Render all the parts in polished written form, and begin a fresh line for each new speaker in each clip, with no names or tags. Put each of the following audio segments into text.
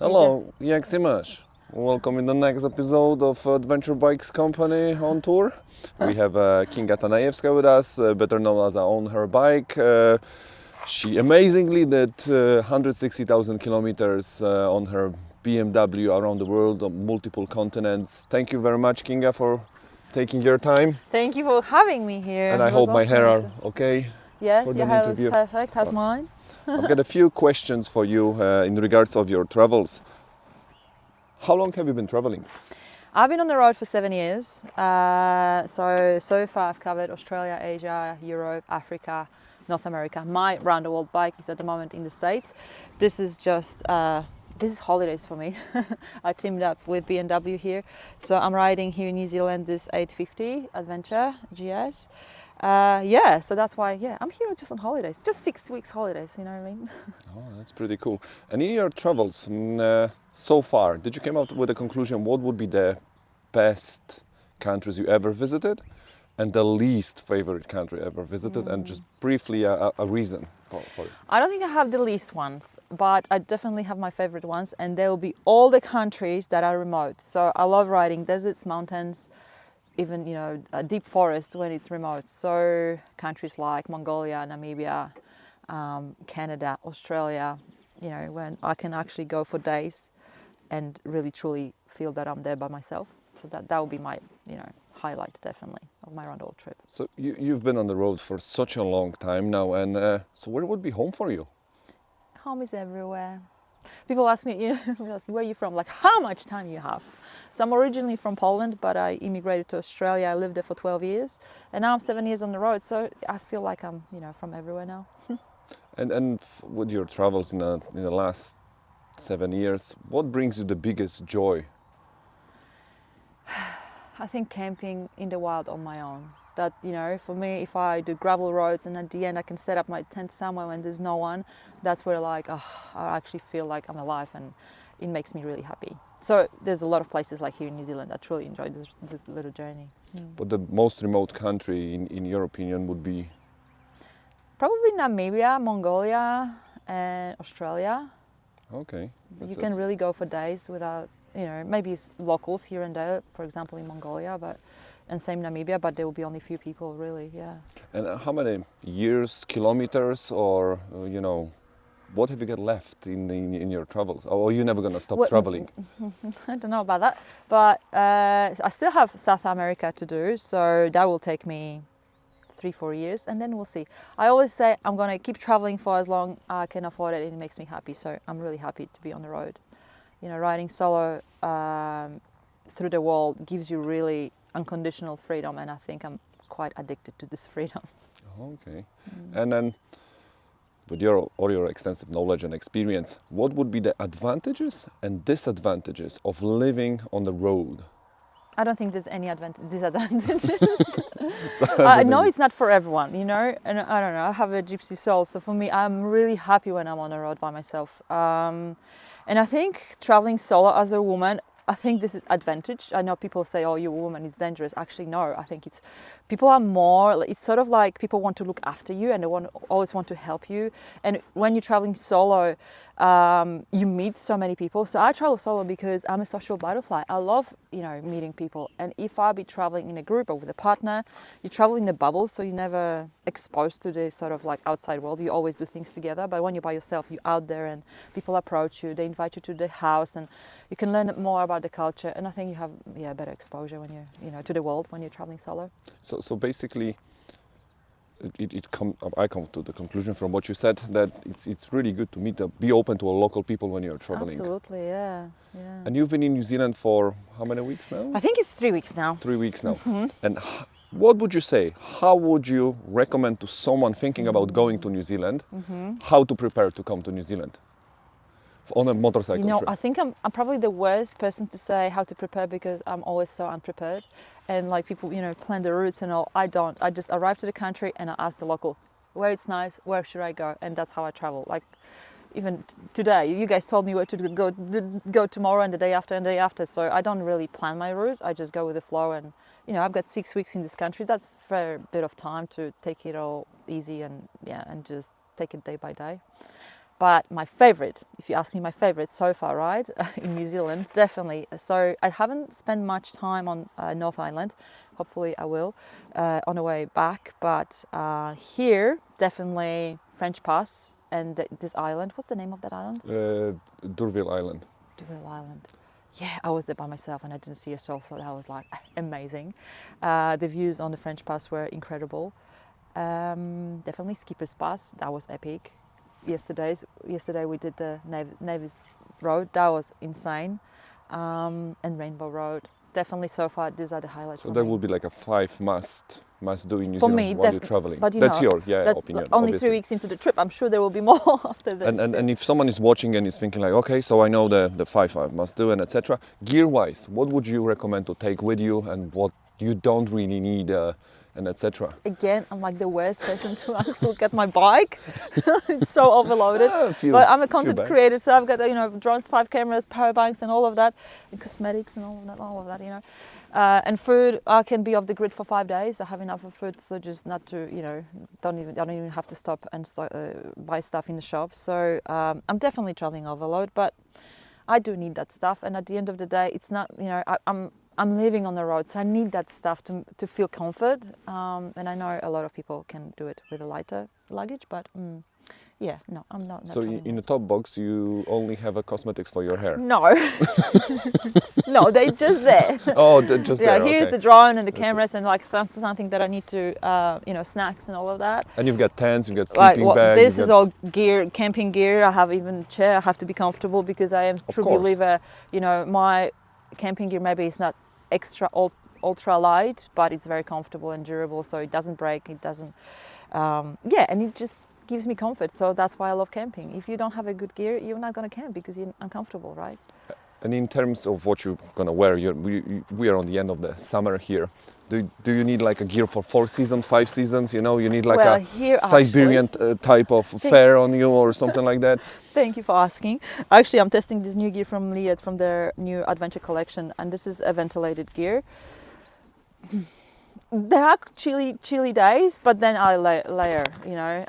Hello, jak się masz? Welcome in the next episode of Adventure Bikes Company on tour. We have Kinga Tanajewska with us, better known as Own Her Bike. She amazingly did 160,000 kilometers on her BMW around the world on multiple continents. Thank you very much, Kinga, for taking your time.
Thank you for having me here.
And I
It
hope
was
my
awesome
hair are
to-
okay.
Yes,
for
your
the
hair is
interview.
perfect. How's mine?
I've got a few questions for you in regards of your travels. How long have you been traveling?
I've been on the road for 7 years. So far I've covered Australia, Asia, Europe, Africa, North America. My round the world bike is at the moment in the States. This is just this is holidays for me. I teamed up with BMW here, so I'm riding here in New Zealand this 850 Adventure GS. So that's why I'm here just on holidays, just 6 weeks holidays. You know what I mean?
Oh, that's pretty cool. And in your travels so far, did you come out with a conclusion? What would be the best countries you ever visited, and the least favorite country ever visited, and just briefly a reason for it?
I don't think I have the least ones, but I definitely have my favorite ones, and they will be all the countries that are remote. So I love riding deserts, mountains, even a deep forest when it's remote. So countries like Mongolia, Namibia, Canada, Australia, when I can actually go for days and really truly feel that I'm there by myself. So that will be my highlight definitely of my round the world trip.
So you've been on the road for such a long time now, and so where would be home for you?
Home is everywhere. People ask me, where are you from? Like, how much time you have? So I'm originally from Poland, but I immigrated to Australia. I lived there for 12 years, and now I'm 7 years on the road. So I feel like I'm, from everywhere now.
And with your travels in the last 7 years, what brings you the biggest joy?
I think camping in the wild on my own. That, for me, if I do gravel roads and at the end I can set up my tent somewhere when there's no one, that's where I actually feel like I'm alive, and it makes me really happy. So there's a lot of places like here in New Zealand I truly enjoyed this little journey.
But the most remote country, in your opinion, would be?
Probably Namibia, Mongolia, and Australia.
Okay.
You can really go for days without, maybe locals here and there, for example in Mongolia, and same Namibia, but there will be only few people really, yeah.
And how many years, kilometers, or what have you got left in your travels? Or are you never gonna stop traveling?
I don't know about that, but I still have South America to do, so that will take me 3-4 years, and then we'll see. I always say I'm gonna keep traveling for as long as I can afford it, and it makes me happy. So I'm really happy to be on the road. Riding solo through the world gives you really unconditional freedom, and I think I'm quite addicted to this freedom.
Okay. And then, with all your extensive knowledge and experience, what would be the advantages and disadvantages of living on the road?
I don't think there's any disadvantages. No, it's not for everyone, and I don't know, I have a gypsy soul, so for me, I'm really happy when I'm on the road by myself. And I think traveling solo as a woman, I think this is advantage. I know people say, oh, you're a woman, it's dangerous. Actually, no, I think people are more, it's sort of like people want to look after you, and they always want to help you. And when you're traveling solo, you meet so many people. So I travel solo because I'm a social butterfly. I love, meeting people. And if I be traveling in a group or with a partner, you travel in the bubble, so you're never exposed to the sort of like outside world. You always do things together. But when you're by yourself, you're out there and people approach you, they invite you to the house, and you can learn more about the culture. And I think you have better exposure when you're, to the world when you're traveling solo.
So basically, I come to the conclusion from what you said that it's really good to be open to local people when you're traveling.
Absolutely, yeah.
And you've been in New Zealand for how many weeks now?
I think it's 3 weeks now.
3 weeks now. And what would you say? How would you recommend to someone thinking about going to New Zealand how to prepare to come to New Zealand on a motorcycle trip?
I think I'm probably the worst person to say how to prepare, because I'm always so unprepared. And like people, plan the routes and all. I don't. I just arrive to the country and I ask the local, where it's nice, where should I go? And that's how I travel. Like even today, you guys told me where to go tomorrow and the day after and the day after. So I don't really plan my route. I just go with the flow. And I've got 6 weeks in this country. That's a fair bit of time to take it all easy and just take it day by day. But my favorite, if you ask me my favorite so far, right, in New Zealand, definitely. So I haven't spent much time on North Island. Hopefully I will on the way back. But here, definitely French Pass and this island. What's the name of that island?
D'Urville Island.
D'Urville Island. Yeah, I was there by myself and I didn't see a soul, so that was like amazing. The views on the French Pass were incredible. Definitely Skipper's Pass, that was epic. Yesterday we did the Navy's Road, that was insane. And Rainbow Road. Definitely so far, these are the highlights.
So that would be like a 5 must do in New
For
Zealand
me,
while you're traveling.
But
that's
know,
your
that's
opinion.
Only
obviously.
3 weeks into the trip. I'm sure there will be more after this.
And if someone is watching and is thinking like, okay, so I know the 5 I must do and etc. Gear-wise, what would you recommend to take with you and what you don't really need and etc.
Again, I'm like the worst person to ask. Look at my bike; it's so overloaded. But I'm a content creator, so I've got drones, 5 cameras, power banks, and all of that, and cosmetics and all of that. And food, I can be off the grid for 5 days. I have enough of food, so just not to I don't even have to stop and buy stuff in the shop. So I'm definitely traveling overload, but I do need that stuff. And at the end of the day, it's not I'm living on the road, so I need that stuff to feel comfort. And I know a lot of people can do it with a lighter luggage, but no, I'm not.
So in the top box, you only have a cosmetics for your hair?
No, no, they're just there.
Oh, just there.
Here's
okay.
the drone and the cameras and like something that I need to, snacks and all of that.
And you've got tents, you've got sleeping bags.
This is all gear, camping gear. I have even a chair. I have to be comfortable because I am a true believer. My camping gear maybe is not extra ultra light, but it's very comfortable and durable, so it doesn't break, it doesn't and it just gives me comfort. So that's why I love camping. If you don't have a good gear, you're not going to camp because you're uncomfortable, right?
And in terms of what you're going to wear, we are on the end of the summer here. Do you need like a gear for 4 seasons, 5 seasons? You need like a Siberian type of fare on you or something like that?
Thank you for asking. Actually, I'm testing this new gear from Liad, from their new adventure collection, and this is a ventilated gear. There are chilly days, but then I layer.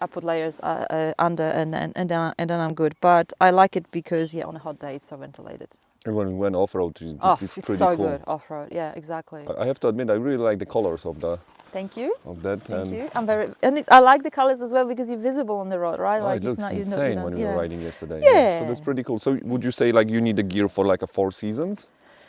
I put layers under, and then I'm good. But I like it because on a hot day it's so ventilated.
And when we went off-road, it's pretty
so
cool.
Good off-road. Yeah, exactly.
I have to admit, I really like the colors of the.
Thank you.
Of that.
Thank you. I like the colors as well because you're visible on the road, right?
It looks insane when we were riding yesterday.
Yeah.
So that's pretty cool. So would you say like you need the gear for like a 4 seasons?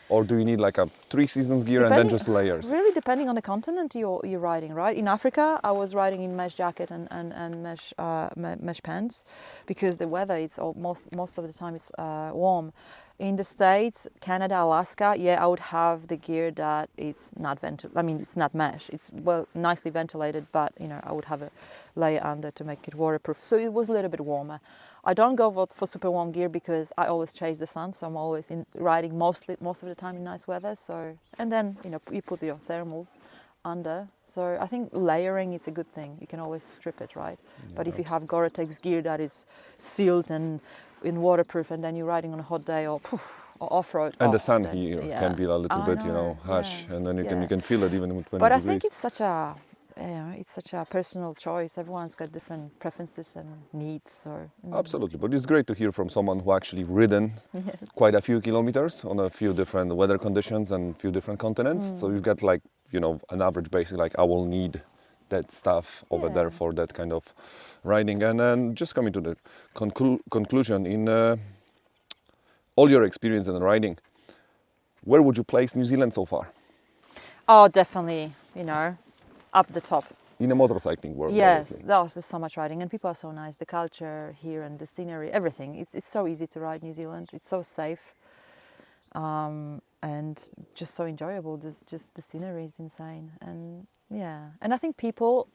Or do you need like a 3 seasons gear and then just layers?
Really depending on the continent you're riding, right? In Africa, I was riding in mesh jacket and mesh pants because the weather is most of the time is warm. In the States, Canada, Alaska, I would have the gear that it's not it's not mesh. It's nicely ventilated, but I would have a layer under to make it waterproof. So it was a little bit warmer. I don't go for super warm gear because I always chase the sun, so I'm always riding most of the time in nice weather. So and then you put your thermals under. So I think layering is a good thing. You can always strip it, right? Yeah, but if you have Gore-Tex gear that is sealed and in waterproof, and then you're riding on a hot day or off-road.
And the sun here can be a little bit, harsh, and then you can feel it even with 20
But
degrees.
I think it's such a personal choice. Everyone's got different preferences and needs. So
absolutely, but it's great to hear from someone who actually ridden quite a few kilometers on a few different weather conditions and a few different continents. So you've got like an average basic like I will need that stuff over there for that kind of riding. And then just coming to the conclusion, in all your experience in riding, where would you place New Zealand so far?
Oh, definitely, up the top.
In the motorcycling world.
Yes, there's so much riding and people are so nice. The culture here and the scenery, everything. It's so easy to ride New Zealand. It's so safe and just so enjoyable. Just the scenery is insane. And I think people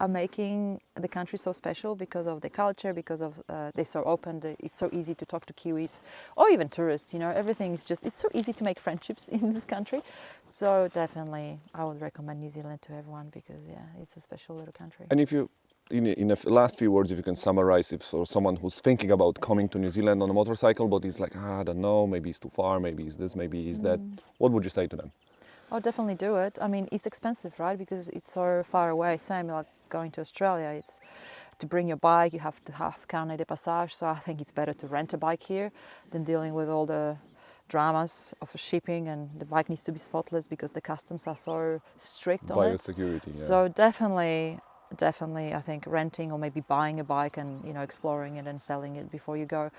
are making the country so special because of the culture, because of they're so open. It's so easy to talk to Kiwis or even tourists. Everything is it's so easy to make friendships in this country. So definitely, I would recommend New Zealand to everyone because it's a special little country.
And if you, in the last few words, if you can summarize, if for someone who's thinking about coming to New Zealand on a motorcycle, but he's like, I don't know, maybe it's too far, maybe it's this, maybe it's that, what would you say to them?
Oh, definitely do it. I mean, it's expensive, right? Because it's so far away. Same like going to Australia, it's to bring your bike, you have to have carnet de passage. So I think it's better to rent a bike here than dealing with all the dramas of shipping, and the bike needs to be spotless because the customs are so strict on it.
Biosecurity, yeah.
So definitely, I think renting or maybe buying a bike and, you know, exploring it and selling it before you go.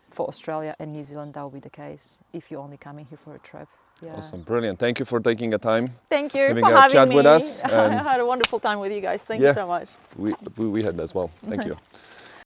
For Australia and New Zealand, that will be the case if you're only coming here for a trip. Yeah.
Awesome, brilliant. Thank you for taking the time.
Thank you
having
for
a
having
chat
me.
with us.
I had a wonderful time with you guys. Thank you so much.
We had as well. Thank you.